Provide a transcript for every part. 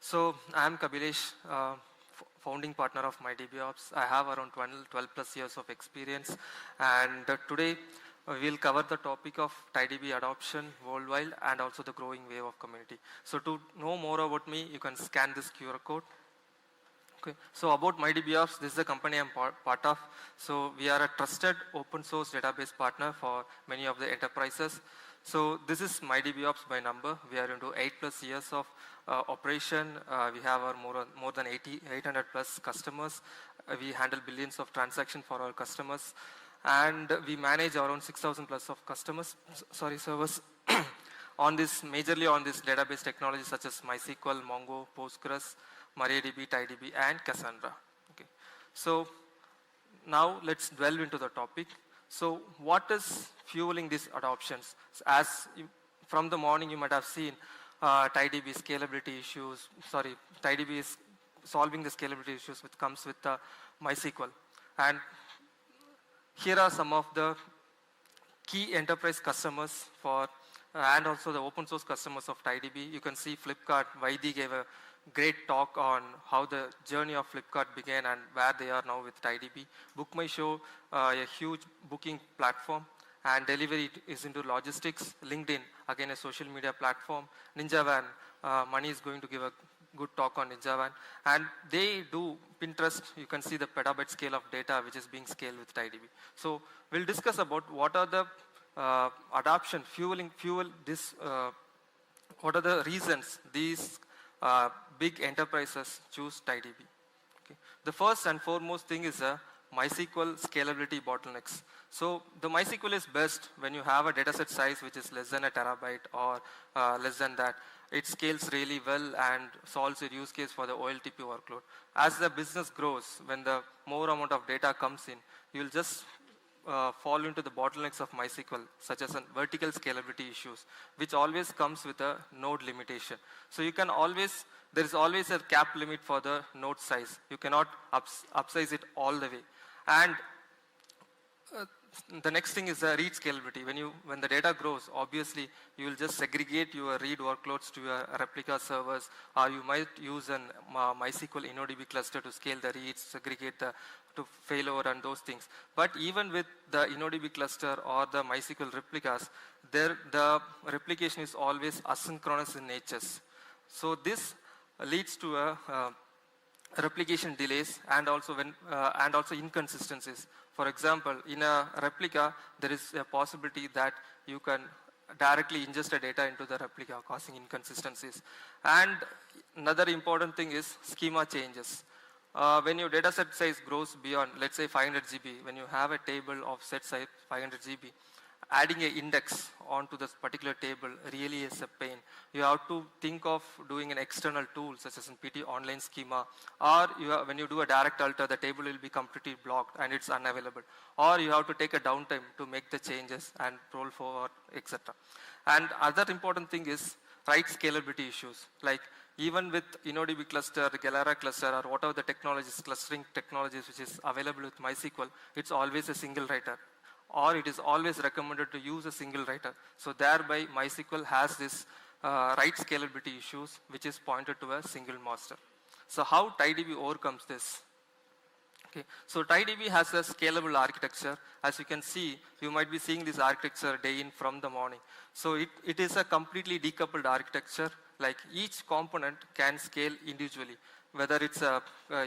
So I'm Kabilesh, founding partner of Mydbops. I have around 12 plus years of experience, and today we'll cover the topic of TiDB adoption worldwide and also the growing wave of community. So to know more about me, you can scan this QR code. Okay. So about Mydbops, this is the company I'm part of. So we are a trusted open source database partner for many of the enterprises. So this is Mydbops by number. We are into 8 plus years of operation. We have our more than 800 plus customers. We handle billions of transactions for our customers. And we manage around 6,000 plus of customers, servers. Majorly on this database technology such as MySQL, Mongo, Postgres, MariaDB, TiDB, and Cassandra. Okay. So now let's delve into the topic. So what is fueling these adoptions? From the morning you might have seen TiDB scalability issues. TiDB is solving the scalability issues which comes with MySQL. And here are some of the key enterprise customers and also the open source customers of TiDB. You can see Flipkart. Vaidi gave a great talk on how the journey of Flipkart began and where they are now with TiDB. BookMyShow, a huge booking platform, and delivery is into logistics. LinkedIn, again a social media platform. NinjaVan, Mani is going to give a good talk on NinjaVan. And they do Pinterest. You can see the petabyte scale of data which is being scaled with TiDB. So we'll discuss about what are the adoption, what are the reasons these big enterprises choose TiDB. Okay. The first and foremost thing is MySQL scalability bottlenecks. So the MySQL is best when you have a dataset size which is less than a terabyte or less than that. It scales really well and solves your use case for the OLTP workload. As the business grows, when the more amount of data comes in, you'll just fall into the bottlenecks of MySQL, such as vertical scalability issues, which always comes with a node limitation. So there is always a cap limit for the node size. You cannot upsize it all the way. And the next thing is read scalability. When the data grows, obviously you will just segregate your read workloads to your replica servers, or you might use an MySQL InnoDB cluster to scale the reads, segregate to failover and those things. But even with the InnoDB cluster or the MySQL replicas, the replication is always asynchronous in nature. So this leads to replication delays and also inconsistencies. For example, in a replica, there is a possibility that you can directly ingest the data into the replica, causing inconsistencies. And another important thing is schema changes. When your data set size grows beyond, let's say 500 GB, when you have a table of set size 500 GB, adding an index onto this particular table really is a pain. You have to think of doing an external tool such as in PT online schema, or when you do a direct alter, the table will be completely blocked and it's unavailable. Or you have to take a downtime to make the changes and roll forward, etc. And other important thing is write scalability issues. Like even with InnoDB cluster, Galera cluster, or whatever the technologies, clustering technologies which is available with MySQL, it's always a single writer. Or it is always recommended to use a single writer. So thereby MySQL has this write scalability issues which is pointed to a single master. So how TiDB overcomes this? Okay. So TiDB has a scalable architecture. As you can see, you might be seeing this architecture day in from the morning. So it is a completely decoupled architecture. Like each component can scale individually, whether it's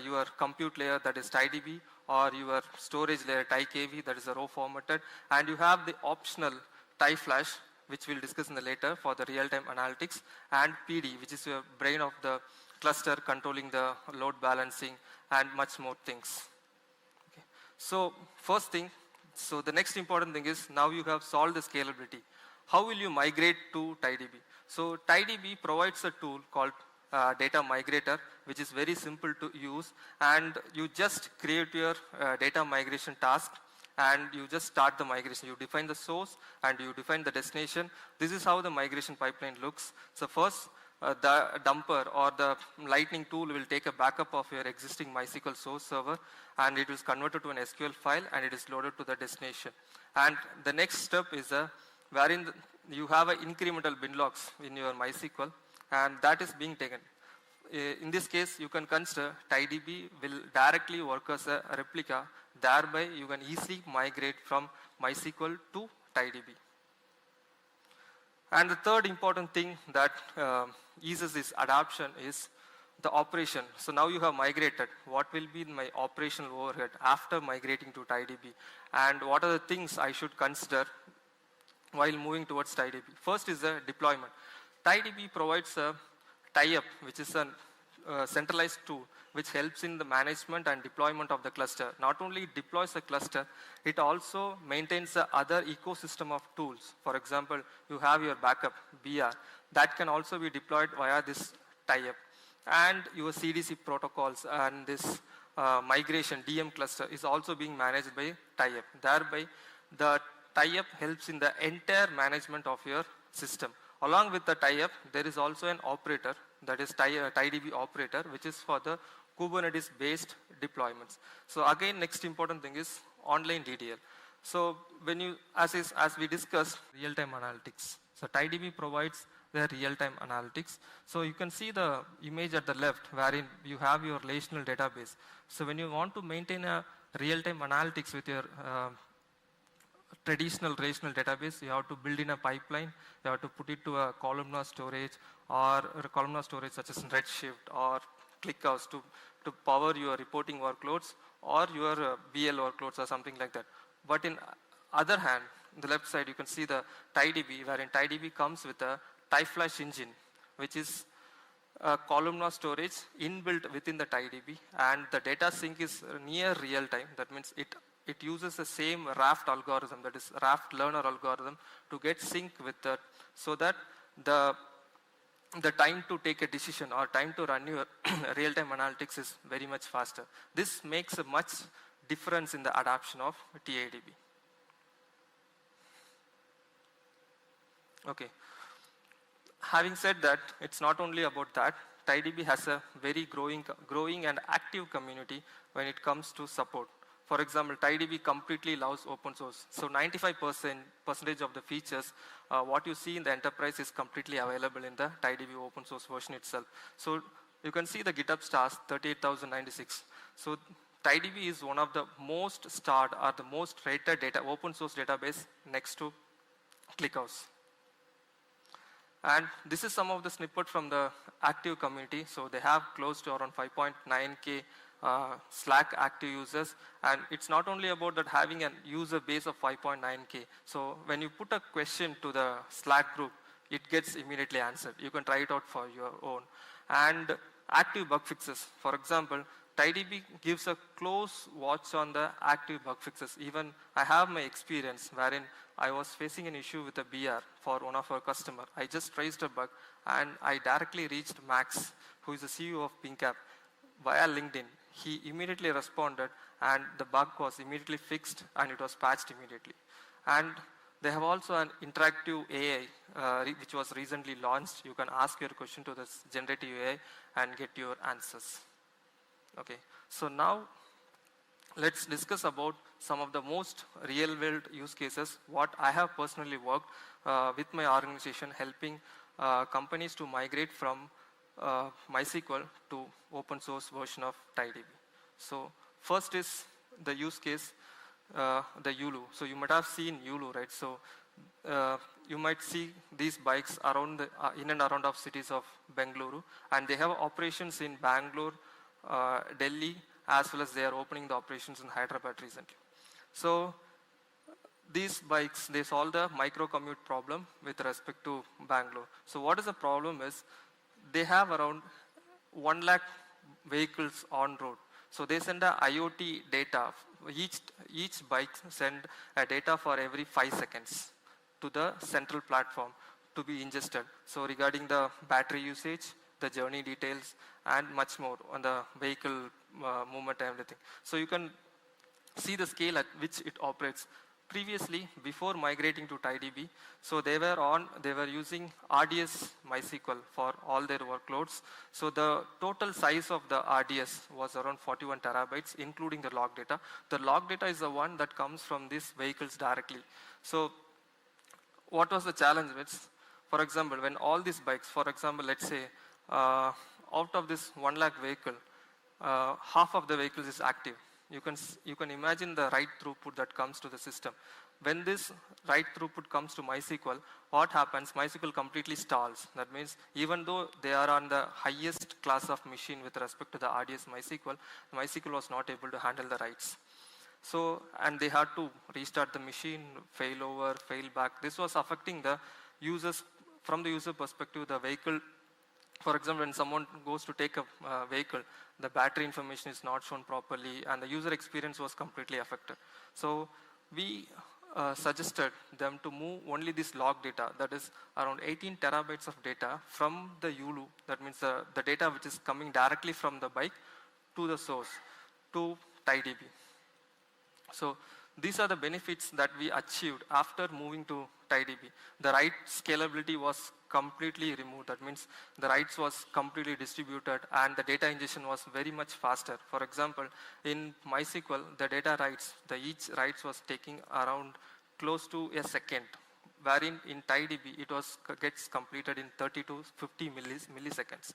your compute layer, that is TiDB, or your storage layer, TiKV, that is a raw formatted, and you have the optional TiFlash, which we'll discuss in the later for the real-time analytics, and PD, which is your brain of the cluster controlling the load balancing and much more things. Okay. So the next important thing is now you have solved the scalability. How will you migrate to TiDB? So TiDB provides a tool called data migrator, which is very simple to use, and you just create your data migration task and you just start the migration. You define the source and you define the destination. This is how the migration pipeline looks. So first, the dumper or the lightning tool will take a backup of your existing MySQL source server, and it is converted to an SQL file and it is loaded to the destination. And the next step is you have an incremental bin logs in your MySQL, and that is being taken. in this case, you can consider TiDB will directly work as a replica. Thereby, you can easily migrate from MySQL to TiDB. And the third important thing that eases this adoption is the operation. So now you have migrated. What will be my operational overhead after migrating to TiDB? And what are the things I should consider while moving towards TiDB? First is the deployment. TiDB provides a tie-up, which is a centralized tool which helps in the management and deployment of the cluster. Not only deploys the cluster, it also maintains the other ecosystem of tools. For example, you have your backup, BR, that can also be deployed via this tie-up. And your CDC protocols and this migration DM cluster is also being managed by tie-up. Thereby, the tie-up helps in the entire management of your system. Along with the tie-up, there is also an operator, that is TiDB operator, which is for the Kubernetes-based deployments. So again, next important thing is online DDL. So when you, as we discussed, real-time analytics. So TiDB provides the real-time analytics. So you can see the image at the left wherein you have your relational database. So when you want to maintain a real-time analytics with your traditional relational database, you have to build in a pipeline, you have to put it to a columnar storage or a columnar storage such as Redshift or ClickHouse to power your reporting workloads or your BL workloads or something like that. But in other hand, the left side, you can see the TiDB, wherein TiDB comes with a TiFlash engine, which is a columnar storage inbuilt within the TiDB, and the data sync is near real time. That means it uses the same raft algorithm, that is raft learner algorithm, to get sync with that, so that the time to take a decision or time to run your real-time analytics is very much faster. This makes a much difference in the adoption of TiDB. Okay. Having said that, it's not only about that. TiDB has a very growing and active community when it comes to support. For example, TiDB completely loves open source. So 95% of the features, what you see in the enterprise is completely available in the TiDB open source version itself. So you can see the GitHub stars, 38,096. So TiDB is one of the most starred or the most rated open source database next to ClickHouse. And this is some of the snippet from the active community. So they have close to around 5.9K Slack active users, and it's not only about that having a user base of 5.9K. So when you put a question to the Slack group, it gets immediately answered. You can try it out for your own. And active bug fixes. For example, TiDB gives a close watch on the active bug fixes. Even I have my experience wherein I was facing an issue with a BR for one of our customer. I just raised a bug and I directly reached Max, who is the CEO of PingCap, via LinkedIn. He immediately responded and the bug was immediately fixed and it was patched immediately. And they have also an interactive AI which was recently launched. You can ask your question to this generative AI and get your answers. Okay, so now let's discuss about some of the most real-world use cases, what I have personally worked with my organization, helping companies to migrate from MySQL to open source version of TiDB. So first is the use case, the Yulu. So you might have seen Yulu, right? So you might see these bikes around in and around of cities of Bengaluru, and they have operations in Bangalore, Delhi, as well as they are opening the operations in Hyderabad recently. So these bikes, they solve the micro commute problem with respect to Bangalore. So what is the problem is, they have around 1 lakh vehicles on road. So they send a IoT data. Each bike send a data for every 5 seconds to the central platform to be ingested. So regarding the battery usage, the journey details, and much more on the vehicle movement and everything. So you can see the scale at which it operates. Previously, before migrating to TiDB, so they were using RDS MySQL for all their workloads. So the total size of the RDS was around 41 terabytes, including the log data. The log data is the one that comes from these vehicles directly. So what was the challenge with? For example, when all these bikes, for example, let's say out of this 1 lakh vehicle, half of the vehicles is active. You can imagine the write throughput that comes to the system. When this write throughput comes to MySQL, what happens? MySQL completely stalls. That means even though they are on the highest class of machine with respect to the RDS MySQL was not able to handle the writes. So, and they had to restart the machine, fail over, fail back. This was affecting the users, from the user perspective, the vehicle. For example, when someone goes to take a vehicle, the battery information is not shown properly and the user experience was completely affected. So we suggested them to move only this log data, that is around 18 terabytes of data from the Yulu, that means the data which is coming directly from the bike to the source, to TiDB. So these are the benefits that we achieved after moving to TiDB. The write scalability was completely removed. That means the writes was completely distributed and the data ingestion was very much faster. For example, in MySQL, the data writes, each writes was taking around close to a second, wherein in TiDB it gets completed in 30 to 50 milliseconds.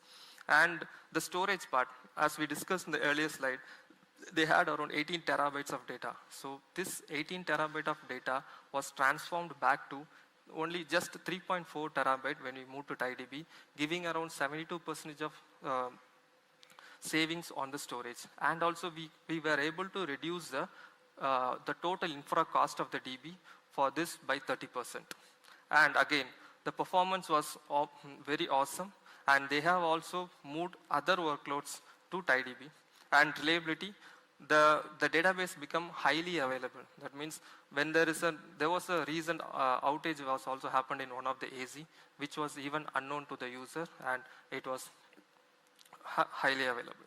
And the storage part, as we discussed in the earlier slide, they had around 18 terabytes of data. So this 18 terabyte of data was transformed back to only just 3.4 terabyte when we moved to TiDB, giving around 72% of savings on the storage. And also we were able to reduce the total infra cost of the DB for this by 30%. And again, the performance was very awesome, and they have also moved other workloads to TiDB. And reliability, the database become highly available. That means when there was a recent outage was also happened in one of the AZ, which was even unknown to the user, and it was highly available.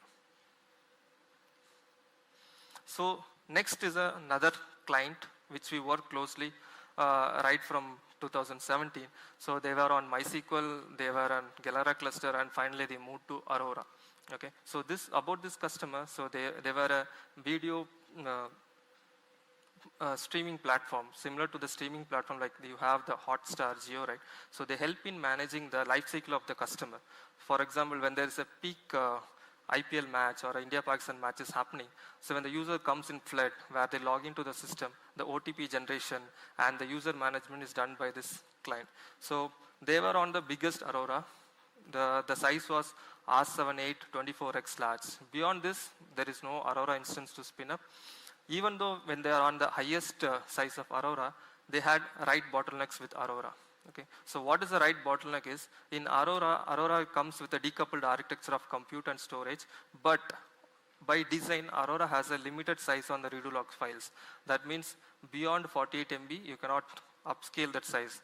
So next is another client which we work closely right from 2017. So they were on MySQL, they were on Galera cluster, and finally they moved to Aurora. Okay, so about this customer, so they were a video streaming platform, similar to the streaming platform like you have the Hotstar, Jio, right? So they help in managing the life cycle of the customer. For example, when there is a peak IPL match or India-Pakistan match is happening, so when the user comes in flood, where they log into the system, the OTP generation and the user management is done by this client. So they were on the biggest Aurora. The size was R78 24x large. Beyond this, there is no Aurora instance to spin up. Even though when they are on the highest size of Aurora, they had write bottlenecks with Aurora. Okay, so what is the write bottleneck is, in Aurora comes with a decoupled architecture of compute and storage, but by design, Aurora has a limited size on the redo log files. That means beyond 48 MB, you cannot upscale that size.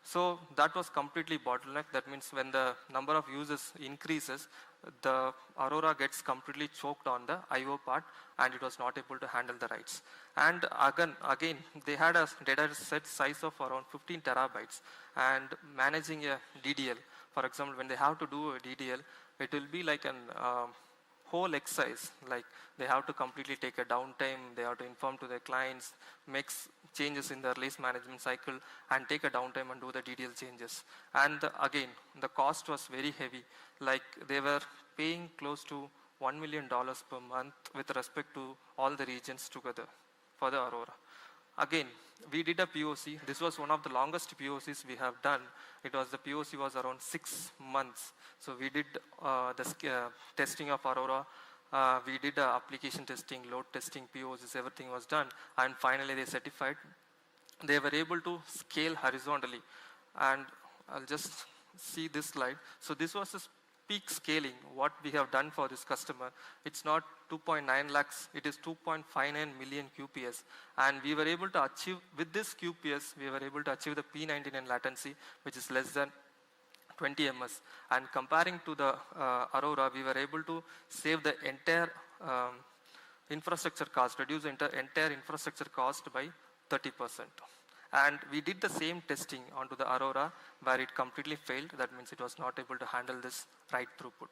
So that was completely bottleneck. That means when the number of users increases, the Aurora gets completely choked on the IO part, and it was not able to handle the writes. And again, they had a data set size of around 15 terabytes, and managing a DDL. For example, when they have to do a DDL, it will be like an whole exercise. Like they have to completely take a downtime, they have to inform to their clients, make changes in the release management cycle, and take a downtime and do the DDL changes. And again, the cost was very heavy. Like they were paying close to $1 million per month with respect to all the regions together for the Aurora. Again, we did a POC. This was one of the longest POCs we have done. The POC was around 6 months. So we did the testing of Aurora. We did application testing, load testing, POCs, everything was done. And finally they certified. They were able to scale horizontally. And I'll just see this slide. So this was a peak scaling, what we have done for this customer. It's not 2.9 lakhs, it is 2.59 million QPS. And we were able to achieve, with this QPS, we were able to achieve the P99 latency, which is less than 20 ms. And comparing to the Aurora, we were able to save the entire infrastructure cost, reduce the entire infrastructure cost by 30%. And we did the same testing onto the Aurora, where it completely failed. That means it was not able to handle this write throughput.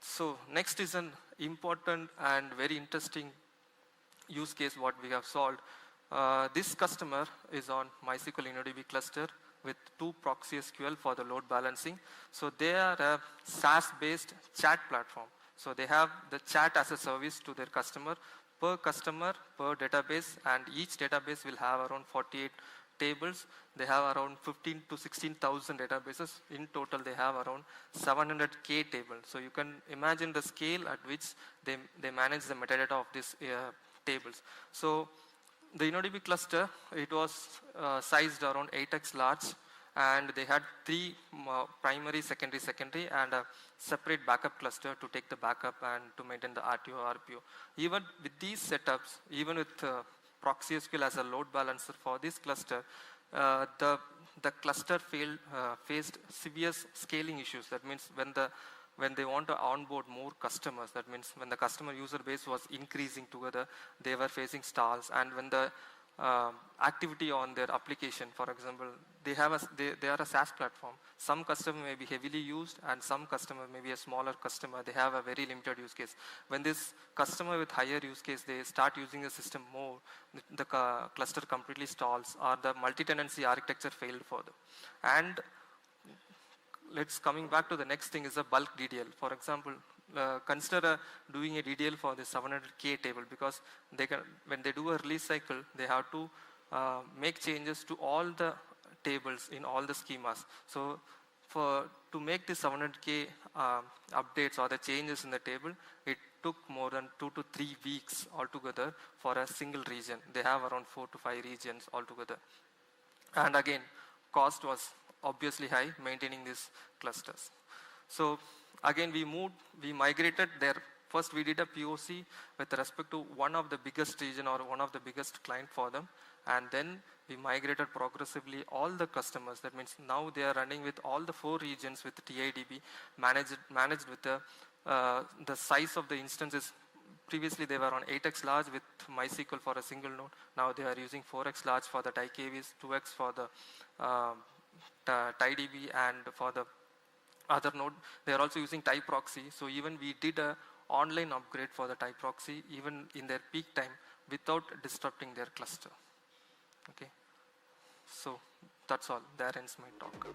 So next is an important and very interesting use case what we have solved. This customer is on MySQL InnoDB cluster. with 2 proxy SQL for the load balancing. So they are a SaaS-based chat platform. So they have the chat as a service to their customer, per database, and each database will have around 48 tables. They have around 15 to 16,000 databases. In total, they have around 700K tables. So you can imagine the scale at which they manage the metadata of these tables. So the InnoDB cluster, it was sized around 8x large, and they had 3 primary, secondary, and a separate backup cluster to take the backup and to maintain the RTO, RPO. Even with these setups, even with proxy SQL as a load balancer for this cluster, the cluster faced severe scaling issues. That means when they want to onboard more customers, that means when the customer user base was increasing together, they were facing stalls. And when the activity on their application, for example, they are a SaaS platform. Some customer may be heavily used, and some customer may be a smaller customer. They have a very limited use case. When this customer with higher use case, they start using the system more, the cluster completely stalls, or the multi-tenancy architecture failed for them. And coming back to the next thing is a bulk DDL. For example, consider doing a DDL for the 700K table, because when they do a release cycle, they have to make changes to all the tables in all the schemas. So to make the 700K updates or the changes in the table, it took more than 2 to 3 weeks altogether for a single region. They have around 4 to 5 regions altogether. And again, cost was obviously high maintaining these clusters. So again, we migrated there. First we did a POC with respect to one of the biggest region or one of the biggest client for them. And then we migrated progressively all the customers. That means now they are running with all the 4 regions with TiDB, managed with the size of the instances. Previously they were on 8x large with MySQL for a single node. Now they are using 4x large for the TiKVs, 2x for the TiDB, and for the other node, they are also using TiProxy. So even we did a online upgrade for the TiProxy, even in their peak time, without disrupting their cluster. Okay. So that's all. There ends my talk.